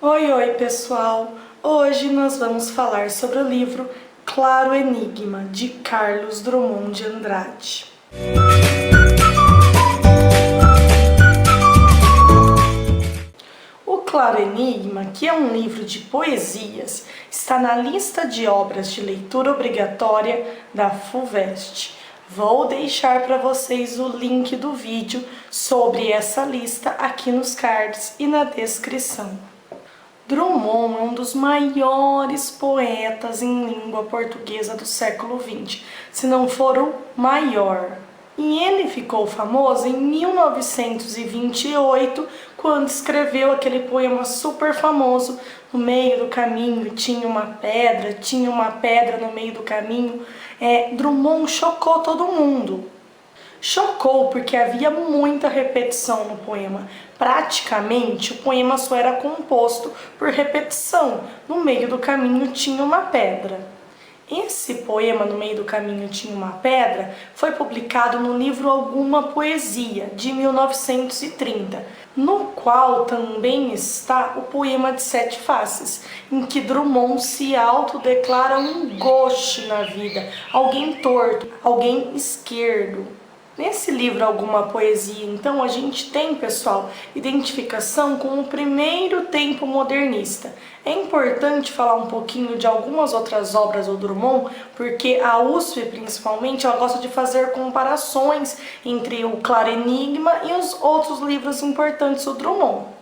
Oi, oi, pessoal! Hoje nós vamos falar sobre o livro Claro Enigma, de Carlos Drummond de Andrade. O Claro Enigma, que é um livro de poesias, está na lista de obras de leitura obrigatória da FUVEST. Vou deixar para vocês o link do vídeo sobre essa lista aqui nos cards e na descrição. Drummond é um dos maiores poetas em língua portuguesa do século XX, se não for o maior. E ele ficou famoso em 1928, quando escreveu aquele poema super famoso, No meio do caminho tinha uma pedra no meio do caminho. Drummond chocou todo mundo. Chocou porque havia muita repetição no poema. Praticamente, o poema só era composto por repetição. No meio do caminho tinha uma pedra. Esse poema, No meio do caminho tinha uma pedra, foi publicado no livro Alguma Poesia, de 1930, no qual também está o poema de Sete Faces, em que Drummond se autodeclara um gauche na vida, alguém torto, alguém esquerdo. Nesse livro Alguma Poesia, então, a gente tem, pessoal, identificação com o primeiro tempo modernista. É importante falar um pouquinho de algumas outras obras do Drummond, porque a USP, principalmente, ela gosta de fazer comparações entre o Claro Enigma e os outros livros importantes do Drummond.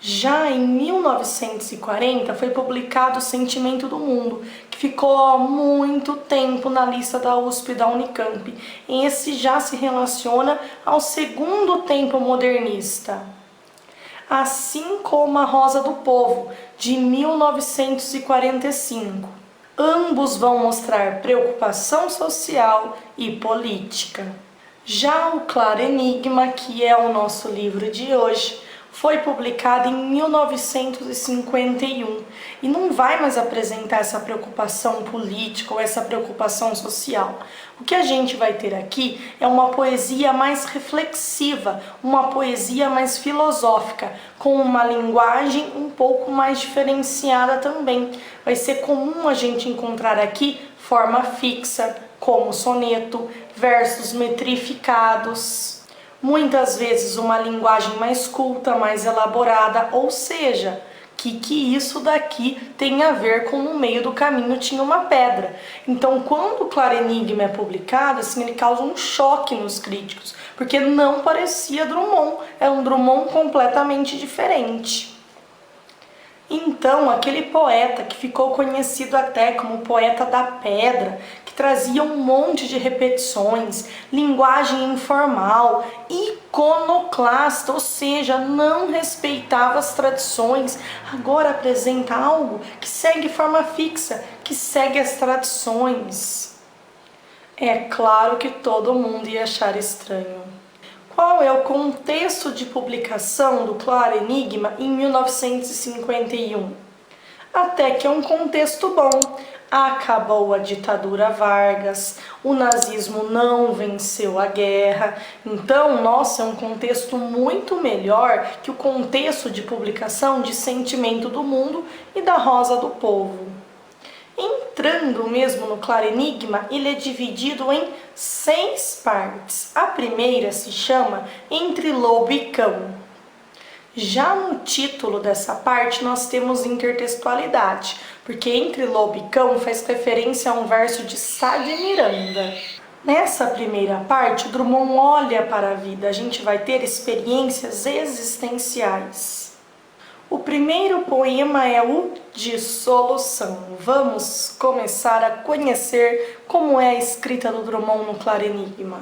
Já em 1940 foi publicado O Sentimento do Mundo, que ficou há muito tempo na lista da USP e da Unicamp. Esse já se relaciona ao segundo tempo modernista. Assim como A Rosa do Povo, de 1945. Ambos vão mostrar preocupação social e política. Já o Claro Enigma, que é o nosso livro de hoje, foi publicado em 1951 e não vai mais apresentar essa preocupação política ou essa preocupação social. O que a gente vai ter aqui é uma poesia mais reflexiva, uma poesia mais filosófica, com uma linguagem um pouco mais diferenciada também. Vai ser comum a gente encontrar aqui forma fixa, como soneto, versos metrificados. Muitas vezes uma linguagem mais culta, mais elaborada, ou seja, que isso daqui tem a ver com No Meio do Caminho tinha uma pedra. Então, quando o Claro Enigma é publicado, assim, ele causa um choque nos críticos, porque não parecia Drummond, é um Drummond completamente diferente. Então, aquele poeta que ficou conhecido até como poeta da pedra, que trazia um monte de repetições, linguagem informal, iconoclasta, ou seja, não respeitava as tradições, agora apresenta algo que segue forma fixa, que segue as tradições. É claro que todo mundo ia achar estranho. Qual é o contexto de publicação do Claro Enigma em 1951? Até que é um contexto bom. Acabou a ditadura Vargas, o nazismo não venceu a guerra, então, nossa, é um contexto muito melhor que o contexto de publicação de Sentimento do Mundo e da Rosa do Povo. Entrando mesmo no Claro Enigma, ele é dividido em 6 partes. A primeira se chama Entre Lobo e Cão. Já no título dessa parte nós temos intertextualidade, porque Entre Lobo e Cão faz referência a um verso de Sá de Miranda. Nessa primeira parte, o Drummond olha para a vida, a gente vai ter experiências existenciais. O primeiro poema é o Dissolução. Vamos começar a conhecer como é a escrita do Drummond no Claro Enigma.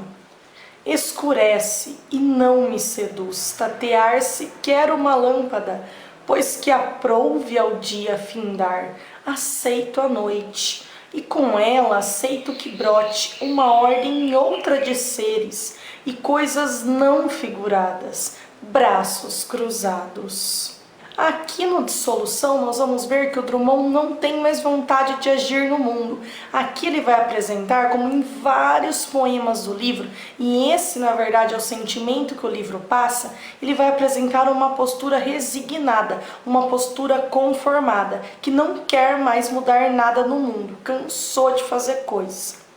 Escurece e não me seduz, tatear-se quer uma lâmpada, pois que aprouve ao dia findar, aceito a noite, e com ela aceito que brote uma ordem e outra de seres, e coisas não figuradas, braços cruzados. Aqui no Dissolução nós vamos ver que o Drummond não tem mais vontade de agir no mundo. Aqui ele vai apresentar, como em vários poemas do livro, e esse na verdade é o sentimento que o livro passa, ele vai apresentar uma postura resignada, uma postura conformada, que não quer mais mudar nada no mundo, cansou de fazer coisas.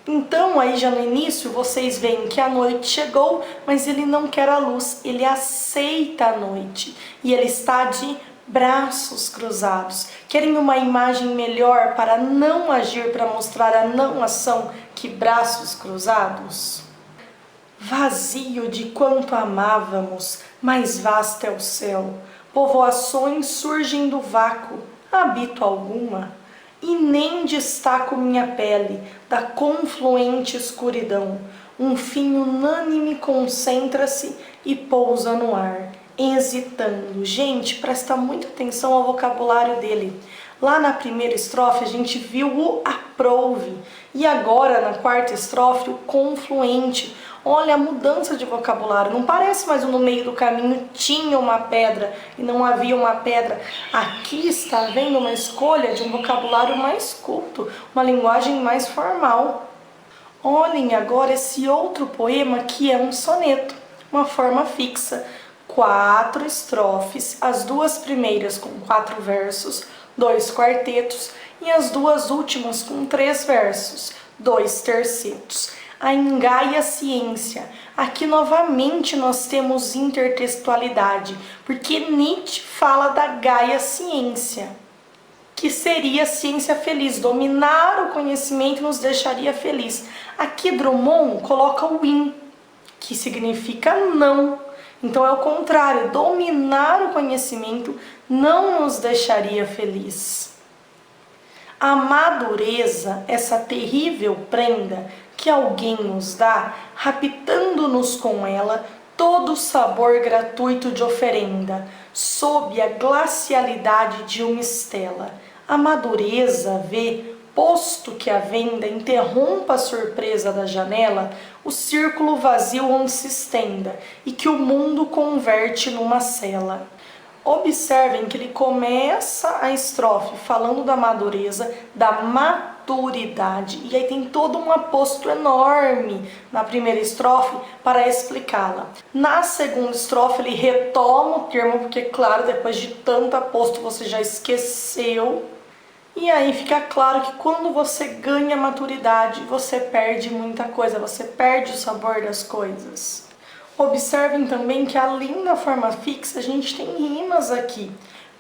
Então, aí já no início, vocês veem que a noite chegou, mas ele não quer a luz, ele aceita a noite. E ele está de braços cruzados. Querem uma imagem melhor para não agir, para mostrar a não ação, que braços cruzados? Vazio de quanto amávamos, mais vasto é o céu. Povoações surgem do vácuo, habito alguma. E nem destaco minha pele da confluente escuridão. Um fim unânime concentra-se e pousa no ar, hesitando. Gente, presta muita atenção ao vocabulário dele. Lá na primeira estrofe a gente viu o aprouve, e agora na quarta estrofe o confluente. Olha a mudança de vocabulário, não parece mais no meio do caminho tinha uma pedra e não havia uma pedra. Aqui está havendo uma escolha de um vocabulário mais culto, uma linguagem mais formal. Olhem agora esse outro poema que é um soneto, uma forma fixa. 4 estrofes, as 2 primeiras com 4 versos, 2 quartetos e as 2 últimas com 3 versos, 2 tercetos. A engaia ciência. Aqui novamente nós temos intertextualidade, porque Nietzsche fala da gaia ciência, que seria a ciência feliz, dominar o conhecimento nos deixaria feliz. Aqui Drummond coloca o in, que significa não. Então é o contrário, dominar o conhecimento não nos deixaria feliz. A madureza, essa terrível prenda que alguém nos dá, raptando-nos com ela todo o sabor gratuito de oferenda, sob a glacialidade de uma estela. A madureza vê, posto que a venda interrompa a surpresa da janela, o círculo vazio onde se estenda e que o mundo converte numa cela. Observem que ele começa a estrofe falando da madureza, da maturidade, e aí tem todo um aposto enorme na primeira estrofe para explicá-la. Na segunda estrofe ele retoma o termo, porque claro, depois de tanto aposto você já esqueceu. E aí fica claro que quando você ganha maturidade, você perde muita coisa, você perde o sabor das coisas. Observem também que além da forma fixa, a gente tem rimas aqui.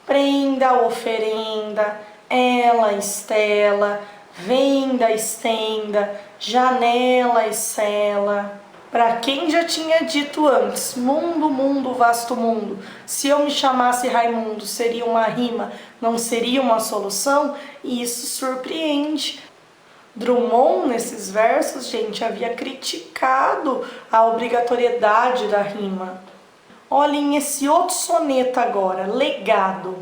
Prenda, oferenda, ela, estela, venda, estenda, janela, cela. Para quem já tinha dito antes, mundo, mundo, vasto mundo, se eu me chamasse Raimundo, seria uma rima, não seria uma solução? E isso surpreende. Drummond, nesses versos, gente, havia criticado a obrigatoriedade da rima. Olhem esse outro soneto agora, Legado.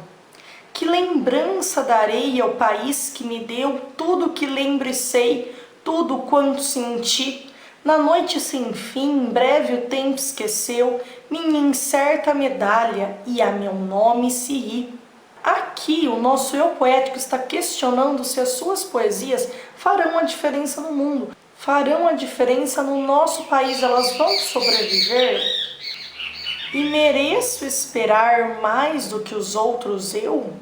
Que lembrança darei ao país que me deu tudo que lembro e sei, tudo quanto senti. Na noite sem fim, breve o tempo esqueceu minha incerta medalha e a meu nome se ri. Aqui o nosso eu poético está questionando se as suas poesias farão a diferença no mundo, farão a diferença no nosso país, elas vão sobreviver? E mereço esperar mais do que os outros eu?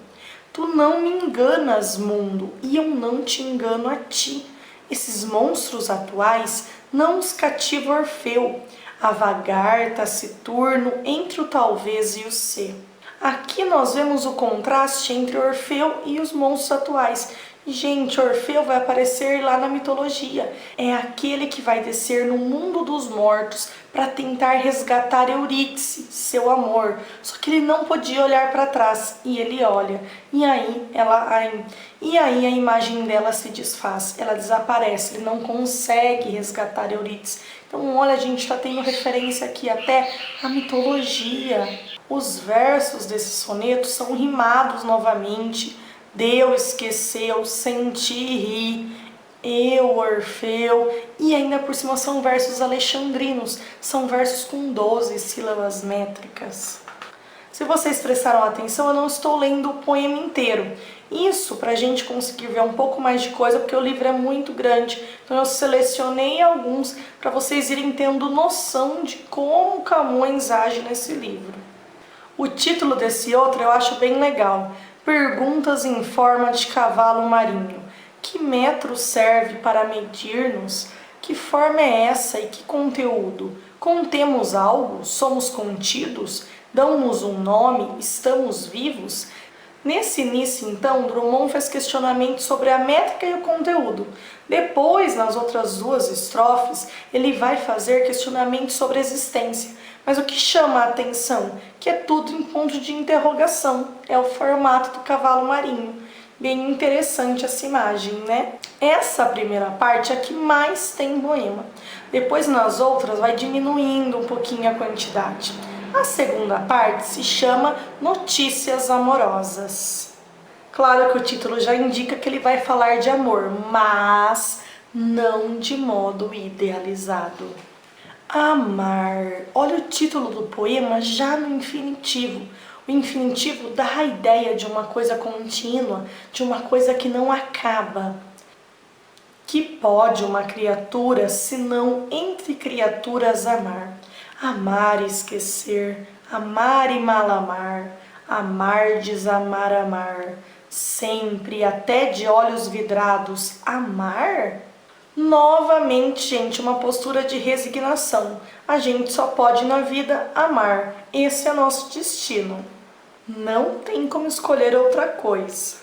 Tu não me enganas, mundo, e eu não te engano a ti. Esses monstros atuais não os cativa Orfeu, a vagar taciturno entre o talvez e o ser. Aqui nós vemos o contraste entre Orfeu e os monstros atuais. Gente, Orfeu vai aparecer lá na mitologia. É aquele que vai descer no mundo dos mortos para tentar resgatar Eurídice, seu amor. Só que ele não podia olhar para trás e ele olha. E aí a imagem dela se desfaz, ela desaparece, ele não consegue resgatar Eurídice. Então, olha, a gente está tendo referência aqui até à mitologia. Os versos desse soneto são rimados novamente. Deu, esqueceu, senti, ri, eu, Orfeu, e ainda por cima são versos alexandrinos, são versos com 12 sílabas métricas. Se vocês prestaram atenção, eu não estou lendo o poema inteiro. Isso para a gente conseguir ver um pouco mais de coisa, porque o livro é muito grande. Então eu selecionei alguns para vocês irem tendo noção de como Camões age nesse livro. O título desse outro eu acho bem legal. Perguntas em forma de cavalo marinho. Que metro serve para medir-nos? Que forma é essa e que conteúdo? Contemos algo? Somos contidos? Dão-nos um nome? Estamos vivos? Nesse início, então, Drummond fez questionamentos sobre a métrica e o conteúdo. Depois, nas outras duas estrofes, ele vai fazer questionamentos sobre a existência. Mas o que chama a atenção? Que é tudo em ponto de interrogação. É o formato do cavalo marinho. Bem interessante essa imagem, né? Essa primeira parte é a que mais tem poema. Depois, nas outras, vai diminuindo um pouquinho a quantidade. A segunda parte se chama Notícias Amorosas. Claro que o título já indica que ele vai falar de amor, mas não de modo idealizado. Amar. Olha o título do poema já no infinitivo. O infinitivo dá a ideia de uma coisa contínua, de uma coisa que não acaba. Que pode uma criatura, senão entre criaturas amar? Amar e esquecer, amar e mal amar, amar, desamar, amar, sempre, até de olhos vidrados, amar? Novamente, gente, uma postura de resignação. A gente só pode na vida amar. Esse é nosso destino. Não tem como escolher outra coisa.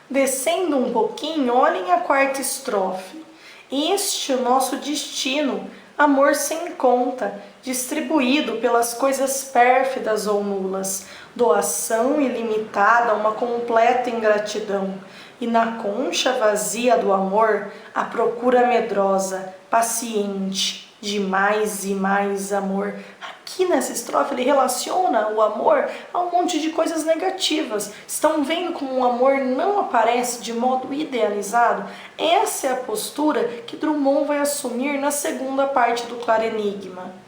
Descendo um pouquinho, olhem a quarta estrofe. Este é o nosso destino, amor sem conta, distribuído pelas coisas pérfidas ou nulas, doação ilimitada, uma completa ingratidão. E na concha vazia do amor, a procura medrosa, paciente, de mais e mais amor. Aqui nessa estrofe ele relaciona o amor a um monte de coisas negativas. Estão vendo como o amor não aparece de modo idealizado? Essa é a postura que Drummond vai assumir na segunda parte do Claro Enigma.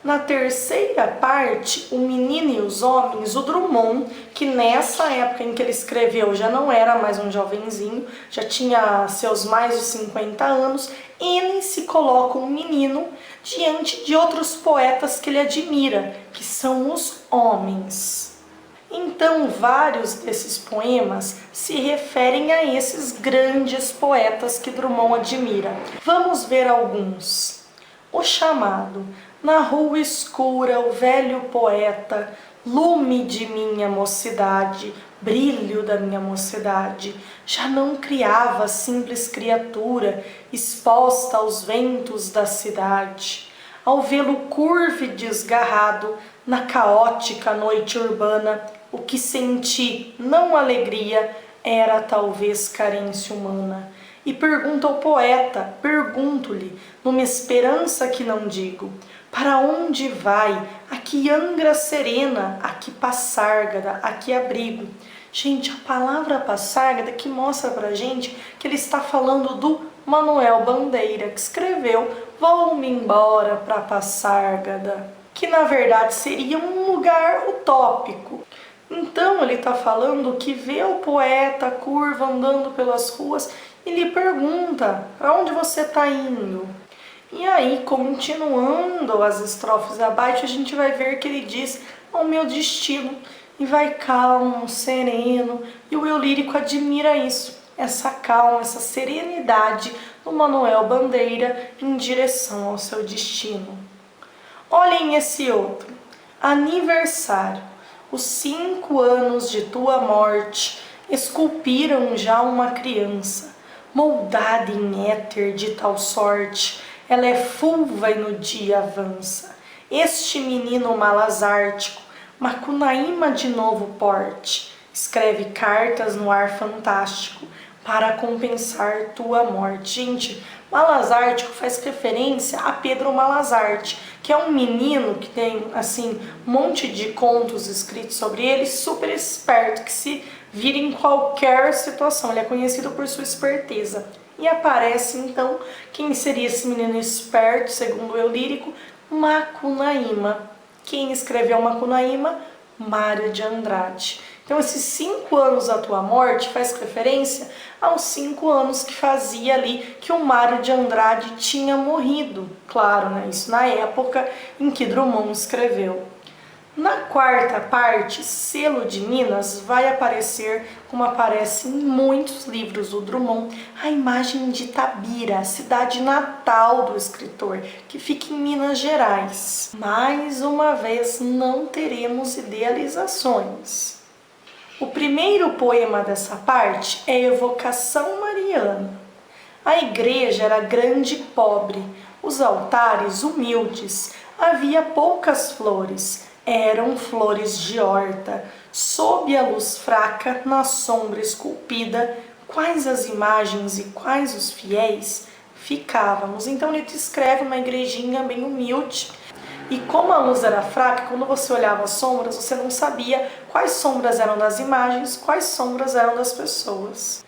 Na terceira parte, O Menino e os Homens, o Drummond, que nessa época em que ele escreveu já não era mais um jovenzinho, já tinha seus mais de 50 anos, ele se coloca um menino diante de outros poetas que ele admira, que são os homens. Então, vários desses poemas se referem a esses grandes poetas que Drummond admira. Vamos ver alguns. O Chamado. Na rua escura, o velho poeta, lume de minha mocidade, brilho da minha mocidade, já não criava simples criatura, exposta aos ventos da cidade. Ao vê-lo curvo e desgarrado, na caótica noite urbana, o que senti, não alegria, era talvez carência humana. E pergunto ao poeta, pergunto-lhe, numa esperança que não digo, para onde vai? A que angra serena, a que passárgada, a que abrigo. Gente, a palavra passárgada que mostra pra gente que ele está falando do Manuel Bandeira, que escreveu Vou-me embora pra Passárgada, que na verdade seria um lugar utópico. Então ele está falando que vê o poeta curvo andando pelas ruas e lhe pergunta, para onde você está indo? E aí, continuando as estrofes abaixo, a gente vai ver que ele diz ao meu destino, e vai calmo, sereno, e o eu lírico admira isso, essa calma, essa serenidade do Manuel Bandeira em direção ao seu destino. Olhem esse outro, aniversário, os 5 anos de tua morte esculpiram já uma criança, moldada em éter de tal sorte, ela é fulva e no dia avança. Este menino malazártico, Macunaíma de novo porte, escreve cartas no ar fantástico para compensar tua morte. Gente, Malazártico faz referência a Pedro Malazarte, que é um menino que tem, assim, um monte de contos escritos sobre ele, super esperto, que se vira em qualquer situação. Ele é conhecido por sua esperteza. E aparece, então, quem seria esse menino esperto, segundo o eu lírico? Macunaíma. Quem escreveu Macunaíma? Mário de Andrade. Então, esses 5 anos da tua morte faz referência aos 5 anos que fazia ali que o Mário de Andrade tinha morrido. Claro, né? Isso na época em que Drummond escreveu. Na quarta parte, Selo de Minas, vai aparecer, como aparece em muitos livros do Drummond, a imagem de Itabira, a cidade natal do escritor, que fica em Minas Gerais. Mais uma vez, não teremos idealizações. O primeiro poema dessa parte é Evocação Mariana. A igreja era grande e pobre, os altares humildes, havia poucas flores, eram flores de horta. Sob a luz fraca, na sombra esculpida, quais as imagens e quais os fiéis ficávamos. Então ele descreve uma igrejinha bem humilde. E como a luz era fraca, quando você olhava as sombras, você não sabia quais sombras eram das imagens, quais sombras eram das pessoas.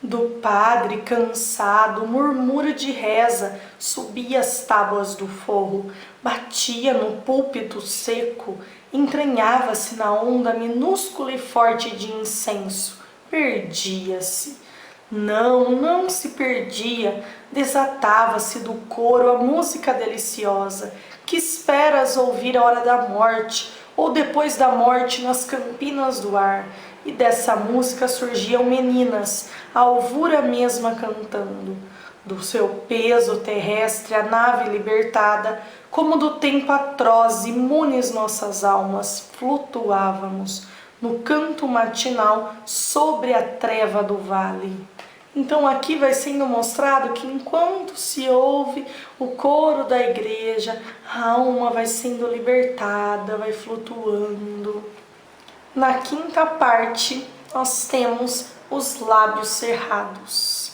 Do padre cansado, murmúrio de reza, subia as tábuas do forro, batia no púlpito seco, entranhava-se na onda minúscula e forte de incenso, perdia-se. Não se perdia, desatava-se do coro a música deliciosa. Que esperas ouvir a hora da morte, ou depois da morte nas campinas do ar? E dessa música surgiam meninas, a alvura mesma cantando. Do seu peso terrestre a nave libertada, como do tempo atroz, imunes nossas almas, flutuávamos no canto matinal sobre a treva do vale. Então aqui vai sendo mostrado que enquanto se ouve o coro da igreja, a alma vai sendo libertada, vai flutuando. Na quinta parte, nós temos os lábios cerrados.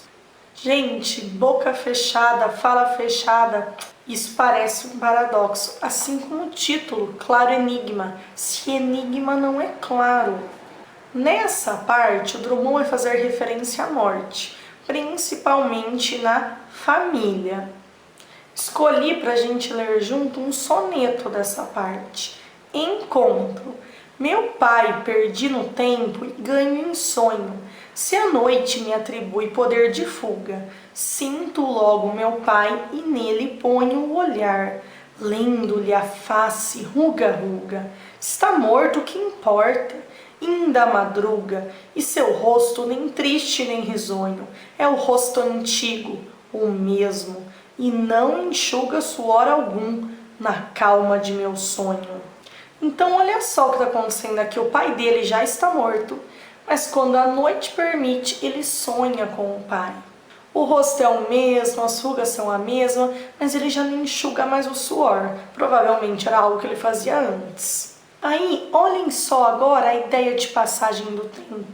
Gente, boca fechada, fala fechada, isso parece um paradoxo, assim como o título, Claro Enigma, se enigma não é claro. Nessa parte, o Drummond vai fazer referência à morte, principalmente na família. Escolhi para a gente ler junto um soneto dessa parte. Encontro. Meu pai, perdi no tempo e ganho em sonho. Se a noite me atribui poder de fuga, sinto logo meu pai e nele ponho o olhar. Lendo-lhe a face, ruga. Está morto, que importa? Inda madruga, e seu rosto nem triste nem risonho, é o rosto antigo, o mesmo, e não enxuga suor algum na calma de meu sonho. Então olha só o que está acontecendo aqui, o pai dele já está morto, mas quando a noite permite, ele sonha com o pai. O rosto é o mesmo, as rugas são a mesma, mas ele já não enxuga mais o suor, provavelmente era algo que ele fazia antes. Aí, olhem só agora a ideia de passagem do tempo.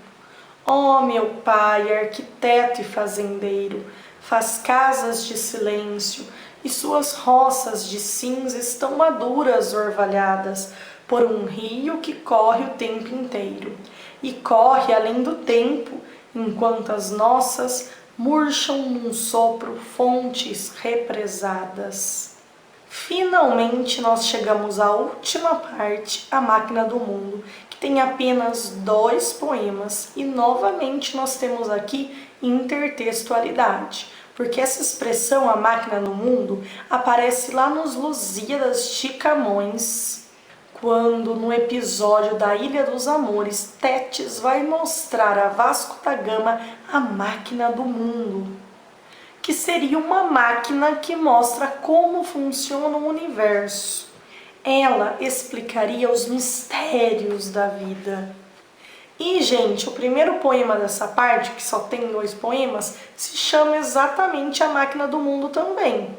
Oh, meu pai, arquiteto e fazendeiro, faz casas de silêncio, e suas roças de cinza estão maduras, orvalhadas, por um rio que corre o tempo inteiro, e corre além do tempo, enquanto as nossas murcham num sopro fontes represadas. Finalmente nós chegamos à última parte, A Máquina do Mundo, que tem apenas 2 poemas e novamente nós temos aqui intertextualidade, porque essa expressão A Máquina do Mundo aparece lá nos Lusíadas de Camões, quando no episódio da Ilha dos Amores, Tétis vai mostrar a Vasco da Gama a máquina do mundo, que seria uma máquina que mostra como funciona o universo. Ela explicaria os mistérios da vida. E, gente, o primeiro poema dessa parte, que só tem 2 poemas, se chama exatamente A Máquina do Mundo também.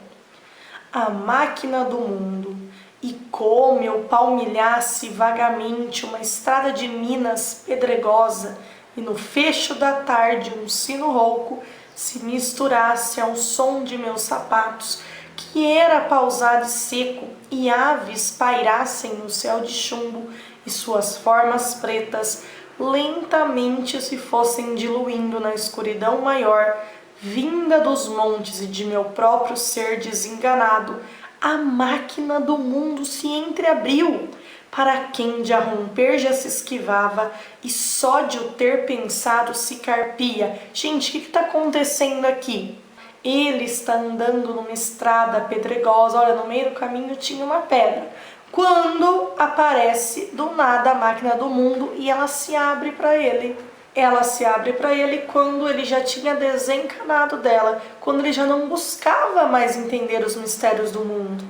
A máquina do mundo. E como eu palmilhasse vagamente uma estrada de Minas pedregosa, e no fecho da tarde um sino rouco se misturasse ao som de meus sapatos, que era pausado e seco, e aves pairassem no céu de chumbo, e suas formas pretas lentamente se fossem diluindo na escuridão maior, vinda dos montes e de meu próprio ser desenganado, a máquina do mundo se entreabriu, Para quem de a romper já se esquivava e só de o ter pensado se carpia. Gente, o que está acontecendo aqui? Ele está andando numa estrada pedregosa, olha, no meio do caminho tinha uma pedra. Quando aparece do nada a máquina do mundo e ela se abre para ele. Ela se abre para ele quando ele já tinha desencanado dela, quando ele já não buscava mais entender os mistérios do mundo.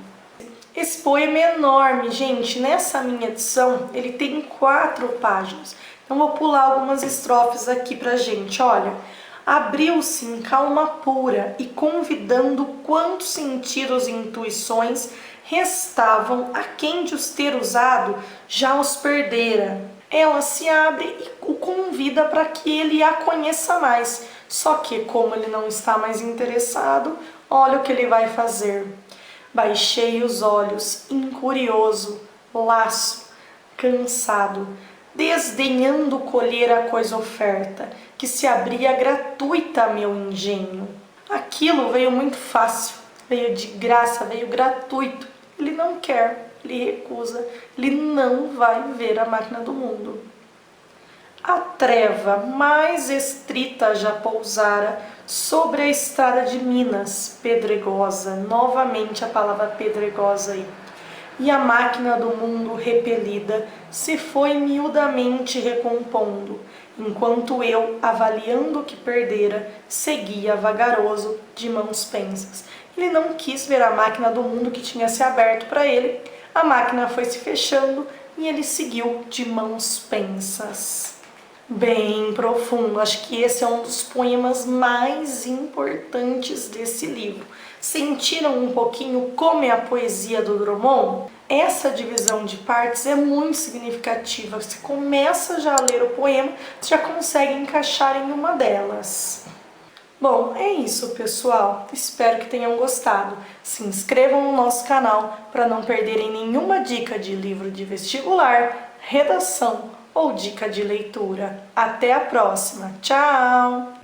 Esse poema é enorme, gente. Nessa minha edição, ele tem 4 páginas. Então, vou pular algumas estrofes aqui pra gente. Olha, abriu-se em calma pura e convidando quantos sentidos e intuições restavam a quem de os ter usado já os perdera. Ela se abre e o convida para que ele a conheça mais. Só que, como ele não está mais interessado, olha o que ele vai fazer. Baixei os olhos, incurioso, laço, cansado, desdenhando colher a coisa oferta, que se abria gratuita a meu engenho. Aquilo veio muito fácil, veio de graça, veio gratuito. Ele não quer, ele recusa, ele não vai ver a máquina do mundo. A treva mais estrita já pousara sobre a estrada de Minas, pedregosa, novamente a palavra pedregosa aí. E a máquina do mundo repelida se foi miudamente recompondo, enquanto eu, avaliando o que perdera, seguia vagaroso de mãos pensas. Ele não quis ver a máquina do mundo que tinha se aberto para ele, a máquina foi se fechando e ele seguiu de mãos pensas. Bem profundo, acho que esse é um dos poemas mais importantes desse livro. Sentiram um pouquinho como é a poesia do Drummond? Essa divisão de partes é muito significativa. Você começa já a ler o poema, você já consegue encaixar em uma delas. Bom, é isso, pessoal. Espero que tenham gostado. Se inscrevam no nosso canal para não perderem nenhuma dica de livro de vestibular, redação ou dica de leitura. Até a próxima. Tchau!